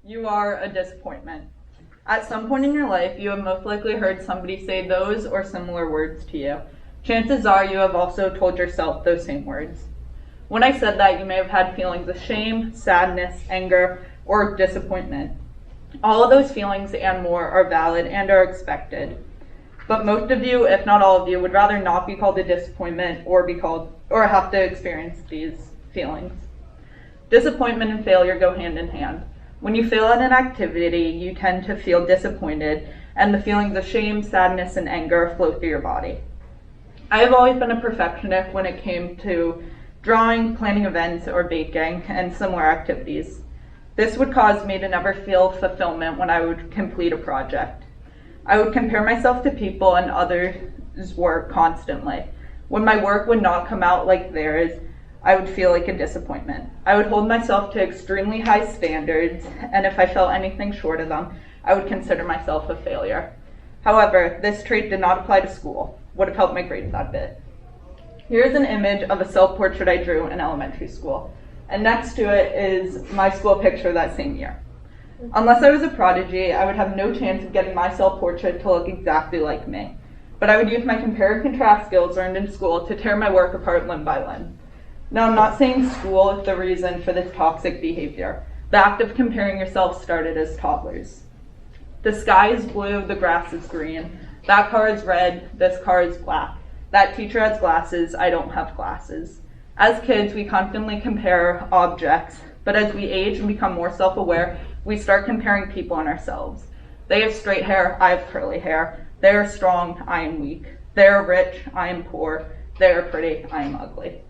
You are a disappointment. At some point in your life, you have most likely heard somebody say those or similar words to you. Chances are you have also told yourself those same words. When I said that, you may have had feelings of shame, sadness, anger, or disappointment. All of those feelings and more are valid and are expected. But most of you, if not all of you, would rather not be called a disappointment or have to experience these feelings. Disappointment and failure go hand in hand. When you fail at an activity, you tend to feel disappointed, and the feelings of shame, sadness, and anger flow through your body. I have always been a perfectionist when it came to drawing, planning events, or baking, and similar activities. This would cause me to never feel fulfillment when I would complete a project. I would compare myself to people and others' work constantly. When my work would not come out like theirs, I would feel like a disappointment. I would hold myself to extremely high standards, and if I fell anything short of them, I would consider myself a failure. However, this trait did not apply to school. Would have helped my grades that bit. Here's an image of a self-portrait I drew in elementary school, and next to it is my school picture that same year. Unless I was a prodigy, I would have no chance of getting my self-portrait to look exactly like me. But I would use my compare and contrast skills learned in school to tear my work apart limb by limb. Now, I'm not saying school is the reason for this toxic behavior. The act of comparing yourself started as toddlers. The sky is blue, the grass is green. That car is red, this car is black. That teacher has glasses, I don't have glasses. As kids, we constantly compare objects, but as we age and become more self-aware, we start comparing people and ourselves. They have straight hair, I have curly hair. They are strong, I am weak. They are rich, I am poor. They are pretty, I am ugly.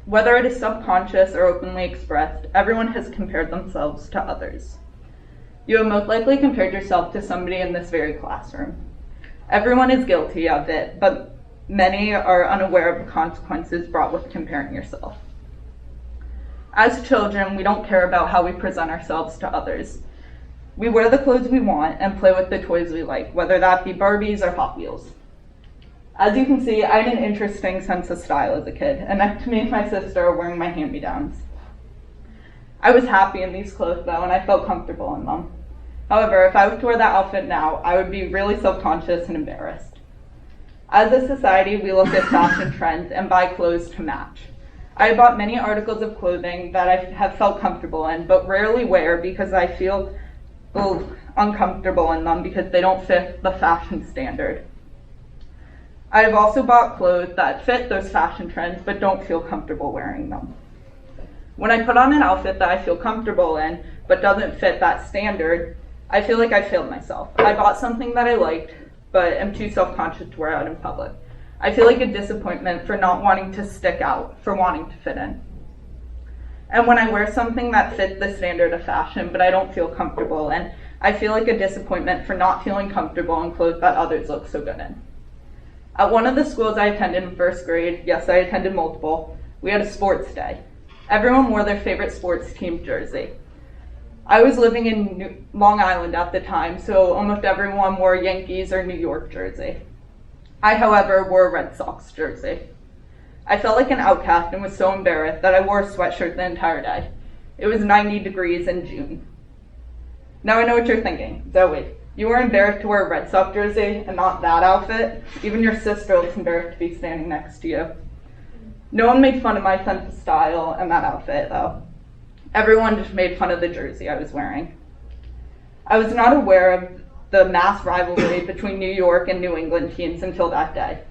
Whether it is subconscious or openly expressed, everyone has compared themselves to others. You have most likely compared yourself to somebody in this very classroom. Everyone is guilty of it, but many are unaware of the consequences brought with comparing yourself. As children, we don't care about how we present ourselves to others. We wear the clothes we want and play with the toys we like, whether that be Barbies or Hot Wheels. As you can see, I had an interesting sense of style as a kid, and next to me and my sister are wearing my hand-me-downs. I was happy in these clothes though, and I felt comfortable in them. However, if I was to wear that outfit now, I would be really self-conscious and embarrassed. As a society, we look at fashion trends and buy clothes to match. I have bought many articles of clothing that I have felt comfortable in, but rarely wear because I feel uncomfortable in them because they don't fit the fashion standard. I have also bought clothes that fit those fashion trends but don't feel comfortable wearing them. When I put on an outfit that I feel comfortable in but doesn't fit that standard, I feel like I failed myself. I bought something that I liked but am too self-conscious to wear out in public. I feel like a disappointment for not wanting to stick out, for wanting to fit in. And when I wear something that fits the standard of fashion but I don't feel comfortable in, I feel like a disappointment for not feeling comfortable in clothes that others look so good in. At one of the schools I attended in first grade, yes, I attended multiple, we had a sports day. Everyone wore their favorite sports team jersey. I was living in Long Island at the time, so almost everyone wore Yankees or New York jersey. I, however, wore a Red Sox jersey. I felt like an outcast and was so embarrassed that I wore a sweatshirt the entire day. It was 90 degrees in June. Now I know what you're thinking. Zoe, you were embarrassed to wear a Red Sox jersey and not that outfit? Even your sister looks embarrassed to be standing next to you. No one made fun of my sense of style and that outfit, though. Everyone just made fun of the jersey I was wearing. I was not aware of the mass rivalry between New York and New England teams until that day.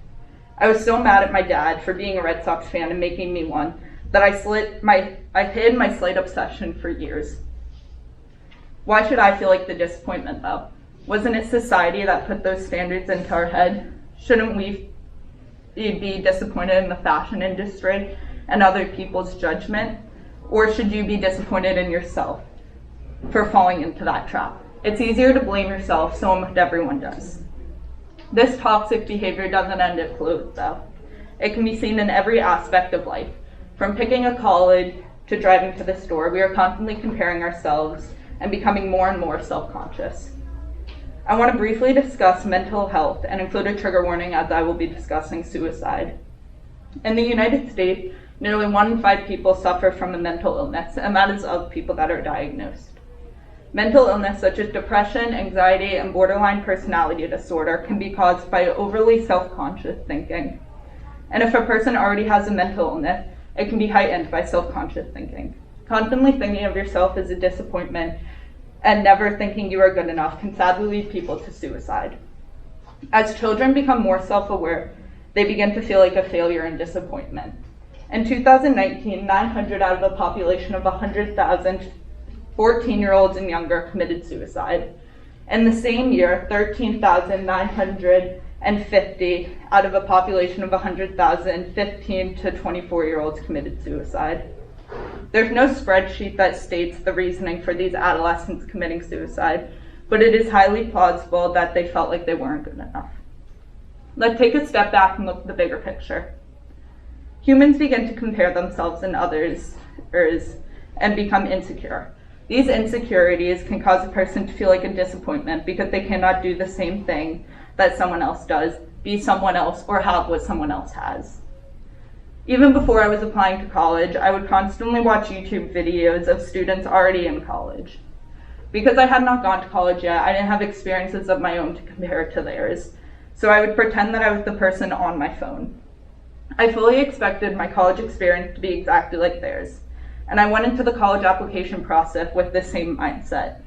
I was so mad at my dad for being a Red Sox fan and making me one that I hid my slight obsession for years. Why should I feel like the disappointment, though? Wasn't it society that put those standards into our head? Shouldn't we be disappointed in the fashion industry and other people's judgment? Or should you be disappointed in yourself for falling into that trap? It's easier to blame yourself, so almost everyone does. This toxic behavior doesn't end at clothes, though. It can be seen in every aspect of life. From picking a college to driving to the store, we are constantly comparing ourselves and becoming more and more self-conscious. I want to briefly discuss mental health and include a trigger warning as I will be discussing suicide. In the United States, nearly 1 in 5 people suffer from a mental illness, and that is of people that are diagnosed. Mental illness such as depression, anxiety, and borderline personality disorder can be caused by overly self-conscious thinking. And if a person already has a mental illness, it can be heightened by self-conscious thinking. Constantly thinking of yourself as a disappointment and never thinking you are good enough can sadly lead people to suicide. As children become more self-aware, they begin to feel like a failure and disappointment. In 2019, 900 out of a population of 100,000 14-year-olds and younger committed suicide. In the same year, 13,950 out of a population of 100,000 15 to 24-year-olds committed suicide. There's no spreadsheet that states the reasoning for these adolescents committing suicide, but it is highly plausible that they felt like they weren't good enough. Let's take a step back and look at the bigger picture. Humans begin to compare themselves and others and become insecure. These insecurities can cause a person to feel like a disappointment because they cannot do the same thing that someone else does, be someone else, or have what someone else has. Even before I was applying to college, I would constantly watch YouTube videos of students already in college. Because I had not gone to college yet, I didn't have experiences of my own to compare to theirs, so I would pretend that I was the person on my phone. I fully expected my college experience to be exactly like theirs, and I went into the college application process with the same mindset.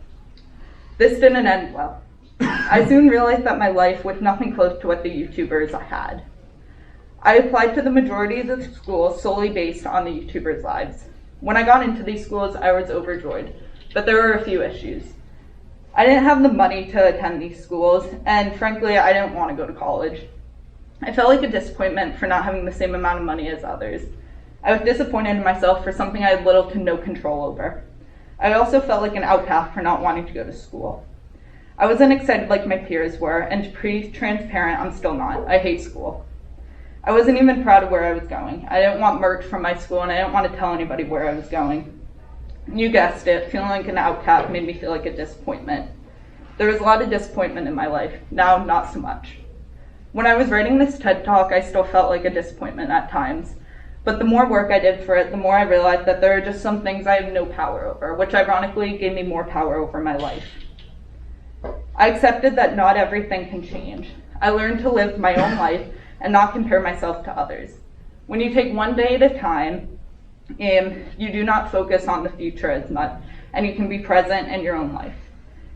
This didn't end well. I soon realized that my life was nothing close to what the YouTubers had. I applied to the majority of the schools solely based on the YouTubers' lives. When I got into these schools, I was overjoyed, but there were a few issues. I didn't have the money to attend these schools, and frankly, I didn't want to go to college. I felt like a disappointment for not having the same amount of money as others. I was disappointed in myself for something I had little to no control over. I also felt like an outcast for not wanting to go to school. I wasn't excited like my peers were, and to be transparent, I'm still not. I hate school. I wasn't even proud of where I was going. I didn't want merch from my school, and I didn't want to tell anybody where I was going. You guessed it, feeling like an outcast made me feel like a disappointment. There was a lot of disappointment in my life. Now, not so much. When I was writing this TED Talk, I still felt like a disappointment at times. But the more work I did for it, the more I realized that there are just some things I have no power over, which ironically gave me more power over my life. I accepted that not everything can change. I learned to live my own life and not compare myself to others. When you take one day at a time, you do not focus on the future as much, and you can be present in your own life.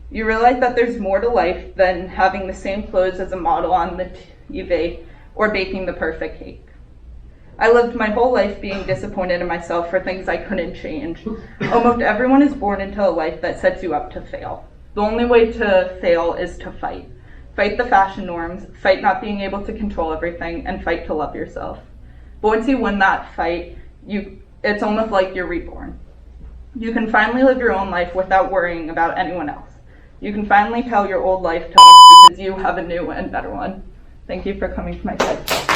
You realize that there's more to life than having the same clothes as a model on the TV or baking the perfect cake. I lived my whole life being disappointed in myself for things I couldn't change. Almost everyone is born into a life that sets you up to fail. The only way to fail is to fight. Fight the fashion norms, fight not being able to control everything, and fight to love yourself. But once you win that fight, it's almost like you're reborn. You can finally live your own life without worrying about anyone else. You can finally tell your old life to us because you have a new and better one. Thank you for coming to my TED Talk.